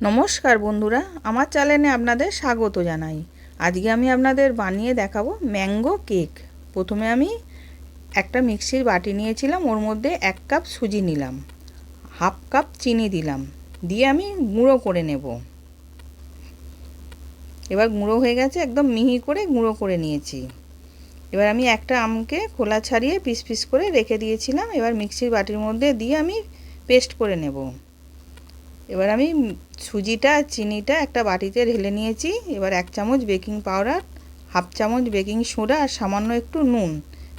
নমস্কার বন্ধুরা, আমার চ্যানেলে আপনাদের স্বাগত জানাই। আজকে আমি আপনাদের বানিয়ে দেখাবো ম্যাঙ্গো কেক। প্রথমে আমি একটা মিক্সির বাটি নিয়েছিলাম, ওর মধ্যে 1 কাপ সুজি নিলাম, হাফ কাপ চিনি দিলাম, দিয়ে আমি গুঁড়ো করে নেব। এবার গুঁড়ো হয়ে গেছে, একদম মিহি করে গুঁড়ো করে নিয়েছি। এবার আমি একটা আমকে খোলা ছাড়িয়ে পিস পিস করে রেখে দিয়েছিলাম, এবার মিক্সির বাটির মধ্যে দিয়ে আমি পেস্ট করে নেব। এবার আমি সুজিটা আর চিনিটা একটা বাটিতে ঢেলে নিয়েছি। এবার 1 চামচ বেকিং পাউডার, হাফ চামচ বেকিং সোডা আর সামান্য একটু নুন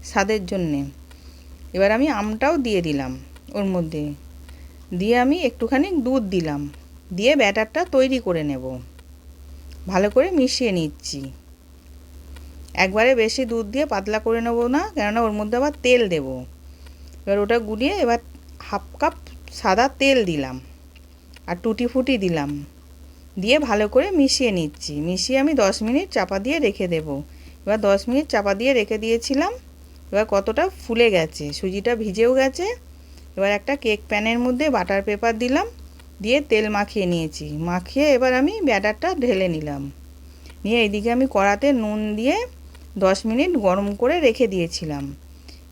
স্বাদের জন্যে। এবার আমি আমটাও দিয়ে দিলাম ওর মধ্যে, দিয়ে আমি একটুখানি দুধ দিলাম, দিয়ে ব্যাটারটা তৈরি করে নেব। ভালো করে মিশিয়ে নিচ্ছি। একবারে বেশি দুধ দিয়ে পাতলা করে নেব না, কেননা ওর মধ্যে আবার তেল দেব। এবার ওটা গুলিয়ে এবার হাফ কাপ সাদা তেল দিলাম আর টুটি ফুটি দিলাম, দিয়ে ভালো করে মিশিয়ে নিচ্ছি। মিশিয়ে আমি 10 মিনিট চাপা দিয়ে রেখে দেব। এবার 10 মিনিট চাপা দিয়ে রেখে দিয়েছিলাম। এবার কতটা ফুলে গেছে, সুজিটা ভিজেও গেছে। এবার একটা কেক প্যানের মধ্যে বাটার পেপার দিলাম, দিয়ে তেল মাখিয়ে নিয়েছি। মাখিয়ে এবার আমি ব্যাটারটা ঢেলে নিলাম। নিয়ে এইদিকে আমি কড়াতে নুন দিয়ে 10 মিনিট গরম করে রেখে দিয়েছিলাম।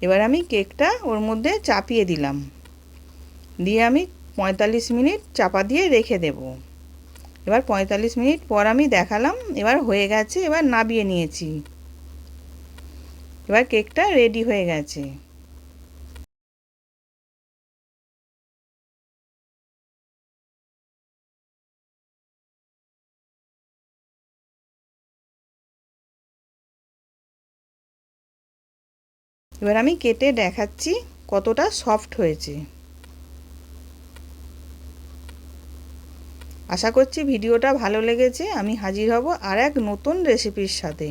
এবার আমি কেকটা ওর মধ্যে চাপিয়ে দিলাম, দিয়ে আমি 45 মিনিট চাপা দিয়ে রেখে দেব। এবার 45 মিনিট পর আমি দেখালাম, এবার হয়ে গেছে। এবার নাবিয়ে নিয়েছি। এবার কেকটা রেডি হয়ে গেছে। এবার আমি কেটে দেখাচ্ছি কতটা সফট হয়েছে। আশা করছি ভিডিওটা ভালো লেগেছে। আমি হাজির হব আর এক নতুন রেসিপির সাথে।